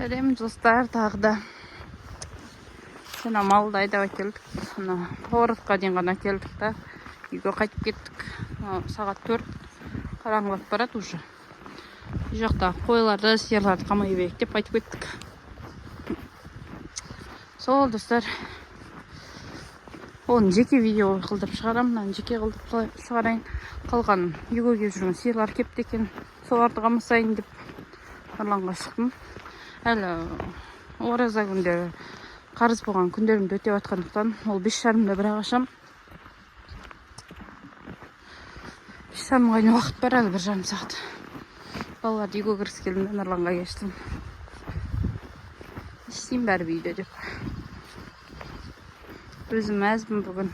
Сәлем достар, тағы да жаңа малды айдап келдік. Торыққа дейін ғана келдік та үйге қайтып кеттік. Сағат 4 қараңғылап барады уже. Үй жақта қойларды, сиырларды қамай берейік деп қайтып кеттік. Сол достар, оны жеке видео қылдырып шығарам, мынаны жеке қылдырып шығарайын. Қалған үйге келіп жүрген сиырлар кепті екен, соларды қамасайын деп Нұрланға шықтым. Әлі ораза күндері қарыз болған күндерімді өтеп атқандықтан ол 5:30-да бірақ ашам. 5:30-ға дейін уақыт бар, әлі 1,5 сағат. Балаларды үйге кіріс келдім де Нұрланға кештім. Істеймін бәрі үйде деп. Өзім әзбін бүгін.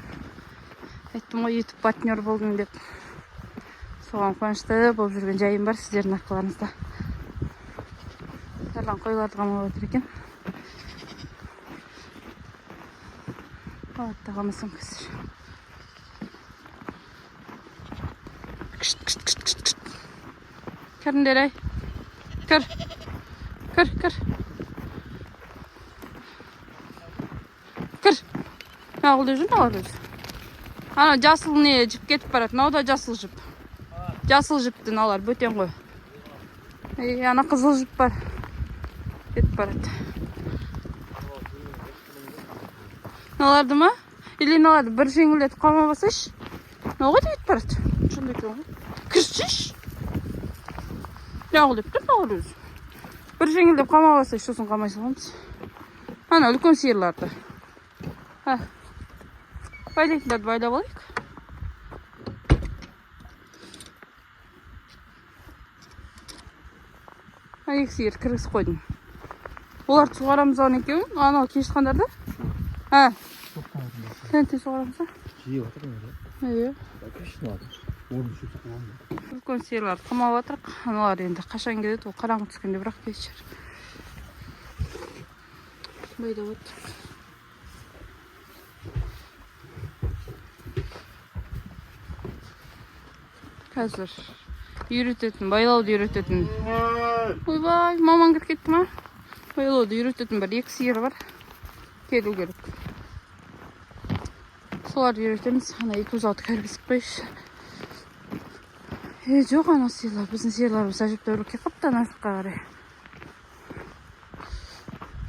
Айттым ғой, YouTube партнер болдым деп. Соған қуанышты болып жүрген жайым бар сіздердің арқыларыңызда. Нұрлан қойларды қамап отыр екен. Алатта қамасам қазір. Кішт. Кіріңдер ай. Кір. Кір. Нағылды жүр, нағылды жүр. Ана жасыл не жіп кетіп барады. Мынау да жасыл жіп. Жасыл жіптің алар, бөтен ғой. Ана қызыл жіп бар. Кетіп барады. Наларды ма? Или наларды бір жеңілдетіп қалмабасайш? Науға да кетіп барады. Шынды екен ғой. Кіршіш. Нағыл деп тұр, нағыл өзі. Бір жеңілдеп қалмабасайш, сосын қалмай саламыз. Ана үлкен сиырларды. Байлайтындарды байлап алайық. Екі сиыр кіргіз қойдым. Оларды суғарамыз аған екеуін. Анау кешқандар да? Сән тез суғарамыз да? Жиі батыр ма? Иә. Үлкен сиырларды қамап атырық. Аналар енді қашан келеді, ол қараңғы түскенде бірақ кешір. Байлап атырық. Қазір үйрететін, байлауды үйрететін. Ойбай, маман кіріп кетті ма? Байлауды үйрететін бір 2 сиыр бар. Келу керек. Соларды үйретеміз. Ана 206 кәргізіп қойшы. Жоқ ана сиырлар. Біздің сиырларымыз әжептәуір қапты ана жаққа қарай.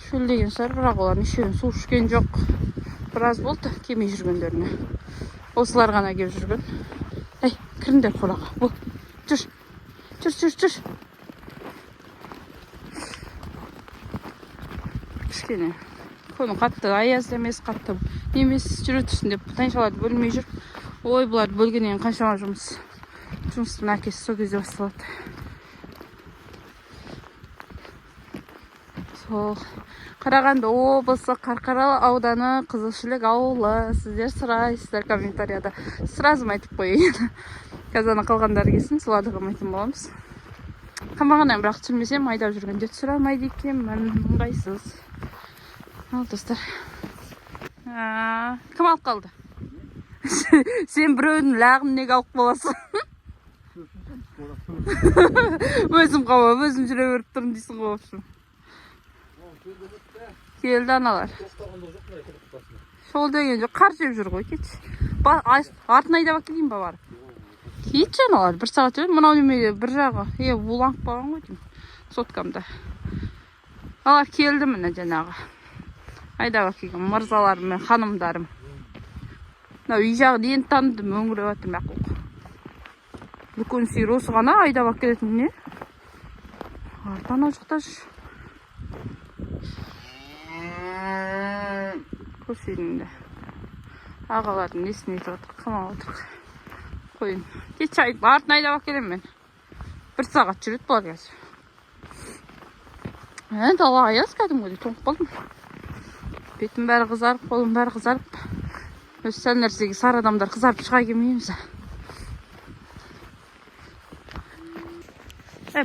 Шөлдеген шығар, бірақ олар нешеуін су ішкен жоқ. Біраз болды кемей жүргендеріне. Осылар ғана келіп жүрген. Әй, кіріңдер қораға. Бұл, жүр. Кішкене. Көні қатты аяз емес, қатты емес жүретін деп таңшаларды бөлмей жүр. Ой, бұларды бөлгенен қаншама жұмыстың әкесі сол кезде басталады. Сол Қарағанды облысы Қарқаралы ауданы Қызылшілік ауылы. Сіздер сұрайсыздар комментарияда. Сразу айтып қойын. Қазаны қалғандары келсін, соларды қамайтын боламыз. Қамағаннан бірақ түсірмесем, айдап жүргенде түсірамайды екенмін. Ыңғайсыз. Ал достар. Кім алып қалды? Сен біреудің лағын неге алып боласың? Өзім қамап, өзім жүре беріп тұрым дейсің қоғапшым. Келді аналар. Шол деген жоқ, қар жеп жүр ғой, кетші. Артын айдап келейін ба барып? Кетші аналар, 1 сағат өтіп, мынау немеге бір жағы. Буланып қалған ғой деймін, соткамда. Алар келді міне жаңағы. Айдап келген мырзаларым мен ханымдарым. Үй жағы дейін таныдым, өңіреп атым ақыл. Үлкен сиыр осы ғана айдап келетін не? Артана жұқташ. Көрсейдіңді. Ағалардың несін етіп атыр, қамап атыр. Қойын. Кетші артын айдап келем мен. 1 сағат жүрет бұлар қазір. Дала аяз кәдімгідей тоңып қалдым. Бетім бәрі қызарып, қолым бәрі қызарып. Өз сәл нәрсеге сары адамдар қызарып шыға келмейміз.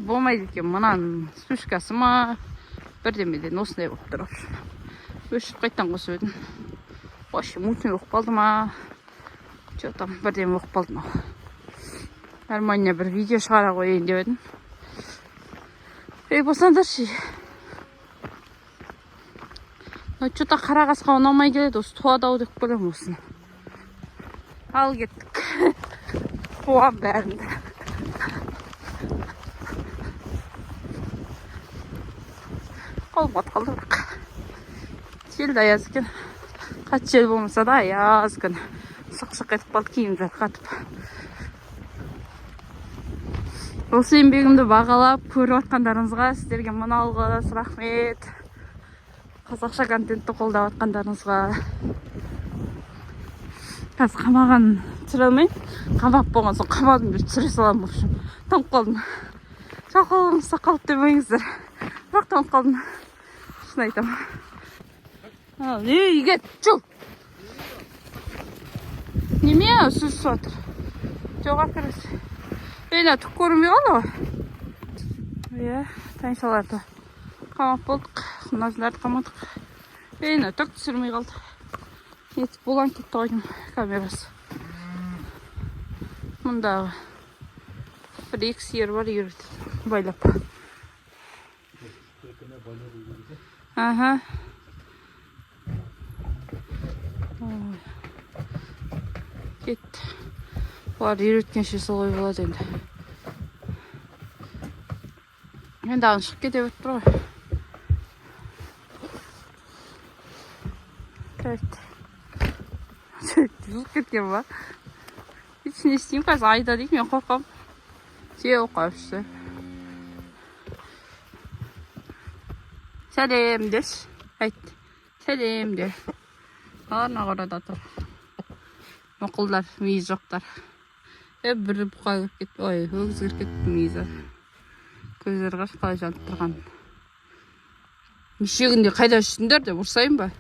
Болмайды екен, мұнан сүшкасы ма? Бірдемеден осындай болып тұр. Өшіп қайттан қосып өдім. Вообще мутный оқып қалды ма? Че там, бірдеме оқып қалды ма? Нормально бір видео шығара қойын деп едім. Болсаңдар ше. Что-то қара қасқа ұнамай келеді, осы туады-ау деп білем осыны. Ал кеттік. Туам бәрінде. Қолмат қалды бірақ. Жел де аяз екен. Қатты жел болмаса да аяз екен. Сық-сық етіп қалды киімдер қатып. Осы еңбегімді бағалап көріп отқандарыңызға сіздерге мың алғыс, рахмет. Қазақша контентті қолдап отқандарыңызға. Қазір қамаған түсіре алмайын. Қамап болған соң қамадым бір түсіре салам болып жүрмін. Тоңып қалдым. Шақалыңыз сақалып демеңіздер. Бірақ тоңып қалдым. Шын айтамын. Үйге жүр. Неме сөз жатыр. Жоға кіріс. Бейна түк көрінбей қалды ғой. Таңшаларды қамап болдық. Құназыларды қамадық. Бейна түк түсірмей қалды. Етіп болан кетті қойдым камерасы. Мұндағы бір екі сиыр бар үйретіп байлап. Аха. Кетті. Бұлар үйреткенше солай болады енді. Енді ағын шығып кете өтіп тұр ғой. Жұлып кеткен ба? Hiç ne isteyeyim қазір айда деймін, мен қорқам. Жеу қойыпсы. Сәлем деш. Айт. Сәлем де. Аларына қарада тұр. Мұқылдар, мейіз жоқтар. Бір бұқа кіріп кетті. Ой, өгіз кіріп кетті мейізі. Көздері қаршы қалай жанып тұрған. Неше күнде қайда жүрсіңдер деп ұрсайын ба?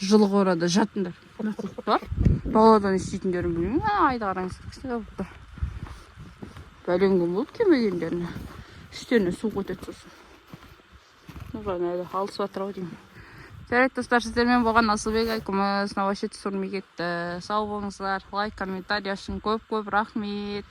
Жылы қорада жатыңдар. Бар. Баладан істейтіндерін білмеймін. Айда қараңыз. Бәлен күн болды кемегендеріне. Үстеріне су көтеді сосын. Нұрған әлі алысып атыр ау деймін. Жарайды достар, сіздермен болған Асылбек айкымыз Новошет түсірмей кетті. Сау болыңыздар. Лайк, комментарий ашын. Көп рахмет.